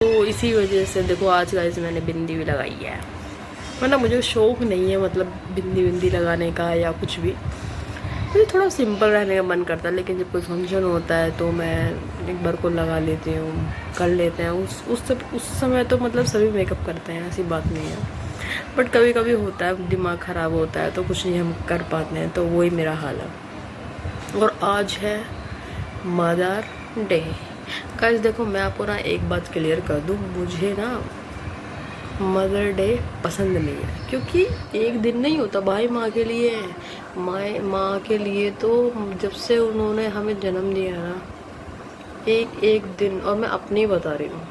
तो इसी वजह से देखो आज गाइस मैंने बिंदी भी लगाई है। मतलब मुझे शौक़ नहीं है मतलब बिंदी लगाने का या कुछ भी, मुझे थोड़ा सिंपल रहने का मन करता है। लेकिन जब कोई फंक्शन होता है तो मैं एक बार को लगा लेती हूँ, कर लेते हैं। उस समय तो मतलब सभी मेकअप करते हैं, ऐसी बात नहीं है। बट कभी कभी होता है दिमाग ख़राब होता है तो कुछ नहीं हम कर पाते हैं, तो वही मेरा हाल है। और आज है मदर डे। गाइस देखो मैं आपको ना एक बात क्लियर कर दूँ, मुझे ना मदर डे पसंद नहीं है। क्योंकि एक दिन नहीं होता भाई माँ के लिए, माँ के लिए तो जब से उन्होंने हमें जन्म दिया ना, एक एक दिन। और मैं अपनी बता रही हूँ,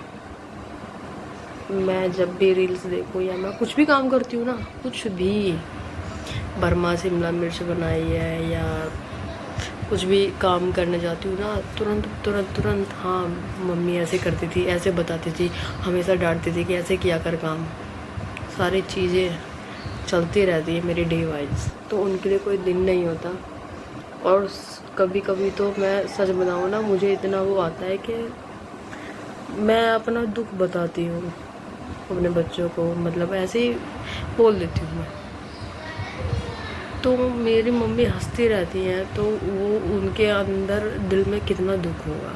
मैं जब भी रील्स देखूँ या मैं कुछ भी काम करती हूँ ना, कुछ भी बर्मा शिमला मिर्च बनाई है या कुछ भी काम करने जाती हूँ ना, तुरंत तुरंत तुरंत हाँ मम्मी ऐसे करती थी, ऐसे बताती थी, हमेशा डांटती थी कि ऐसे किया कर काम। सारी चीज़ें चलती रहती है मेरी डे वाइज, तो उनके लिए कोई दिन नहीं होता। और कभी कभी तो मैं सच बताऊँ ना, मुझे इतना वो आता है कि मैं अपना दुख बताती हूँ अपने बच्चों को, मतलब ऐसे ही बोल देती हूँ मैं। तो मेरी मम्मी हंसती रहती हैं, तो वो उनके अंदर दिल में कितना दुख होगा।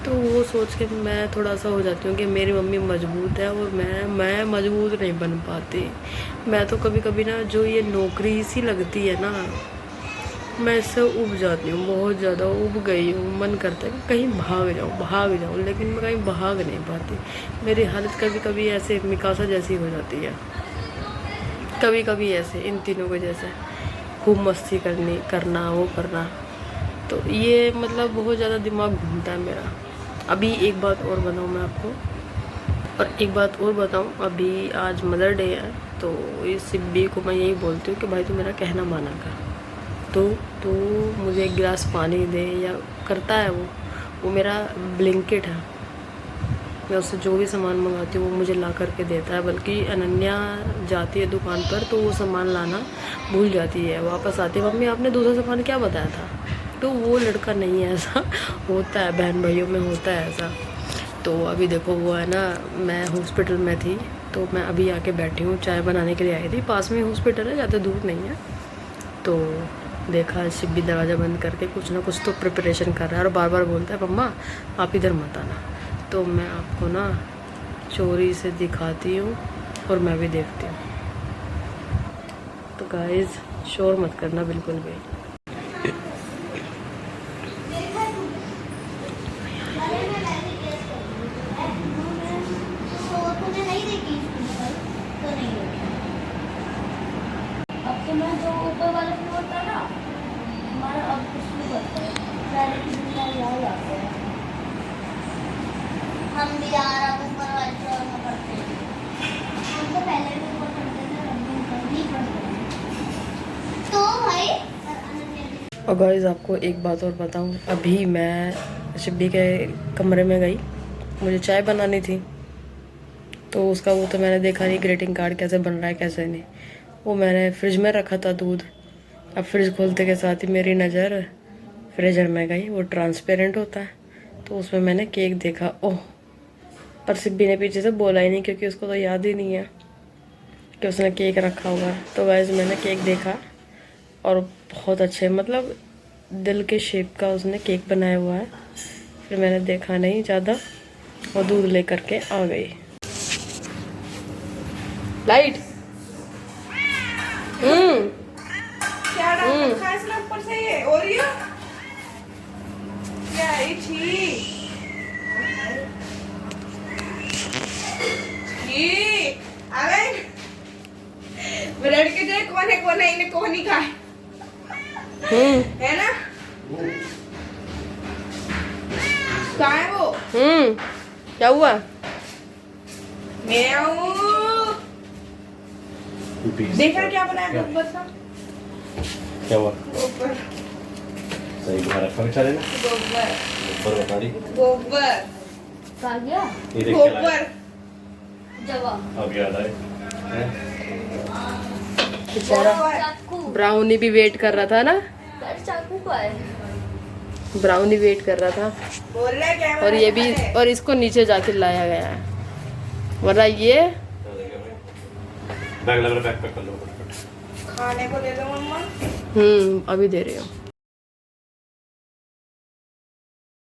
तो वो सोच के मैं थोड़ा सा हो जाती हूँ कि मेरी मम्मी मजबूत है और मैं मजबूत नहीं बन पाती। मैं तो कभी कभी ना जो ये नौकरी सी लगती है ना, मैं इससे उब जाती हूँ, बहुत ज़्यादा उब गई हूँ। मन करता है कि कहीं भाग जाऊँ, लेकिन मैं कहीं भाग नहीं पाती। मेरी हालत कभी कभी ऐसे मिकासा जैसी हो जाती है, कभी कभी ऐसे इन तीनों को जैसे खूब मस्ती करना वो करना। तो ये मतलब बहुत ज़्यादा दिमाग घूमता है मेरा। अभी एक बात और बताऊँ मैं आपको, और एक बात और बताऊँ, अभी आज मदर डे है, तो इस सिब्बी को मैं यही बोलती हूँ कि भाई तू मेरा कहना माना कर, तो मुझे एक गिलास पानी दे। या करता है वो मेरा ब्लिंकिट है, मैं उससे जो भी सामान मंगाती हूँ वो मुझे ला करके देता है। बल्कि अनन्या जाती है दुकान पर तो वो सामान लाना भूल जाती है, वापस आती है, मम्मी आपने दूसरा सामान क्या बताया था। तो वो लड़का नहीं है, ऐसा होता है, बहन भाइयों में होता है ऐसा। तो अभी देखो वो है ना, मैं हॉस्पिटल में थी तो मैं अभी आके बैठी हूँ, चाय बनाने के लिए आई थी। पास में हॉस्पिटल है, ज़्यादा दूर नहीं है। तो देखा शिब्बी दरवाज़ा बंद करके कुछ ना कुछ तो प्रिपरेशन कर रहा है और बार बार बोलता है मम्मा आप इधर मत आना। तो मैं आपको ना चोरी से दिखाती हूँ और मैं भी देखती हूँ। तो गाइस शोर मत करना बिल्कुल भी। हम भी यार अब ऊपर वाले फ्लोर में पढ़ते हैं, हम तो पहले भी ऊपर पढ़ते थे, अब भी पढ़ते हैं। तो भाई और गाइस आपको एक बात और बताऊं, अभी मैं शिब्बी के कमरे में गई, मुझे चाय बनानी थी। तो उसका वो तो मैंने देखा नहीं ग्रीटिंग कार्ड कैसे बन रहा है कैसे नहीं। वो मैंने फ्रिज में रखा था दूध, अब फ्रिज खोलते के साथ ही मेरी नज़र फ्रीजर में गई, वो ट्रांसपेरेंट होता है। तो उसमें मैंने केक देखा, ओह! पर सिब्बी ने पीछे से बोला ही नहीं क्योंकि उसको तो याद ही नहीं है कि उसने केक रखा हुआ है। तो गाइस मैंने केक देखा और बहुत अच्छे मतलब दिल के शेप का उसने केक बनाया हुआ है। फिर मैंने देखा नहीं ज़्यादा और दूध ले करके आ गई। लाइट क्या डाल रखा है इसने ऊपर से, ये ओरियो क्या है? छी अबे ब्रेड के जो कौन है इन्हें कौन ही खाए है ना? कहाँ है वो? क्या हुआ? मैं आऊँ देखा क्या बनाया ऊपर सा? क्या हुआ? ऊपर सही बना रखा बेचारे ने। गोबर ऊपर बता रही। कहा गया ये देख के गोबर जवाब अब याद आए। बेचारा चाकू ब्राउनी भी वेट कर रहा था ना। चाकू का है ब्राउनी वेट कर रहा था बोल रहा है कैमरा और ये भी, दिखा दे। और इसको नीचे जाके लाया गया है, वरना ये बैग लग रहा, बैग पैक कर लो फटाफट। खाने को दे दो मम्मा। अभी दे रही हूँ।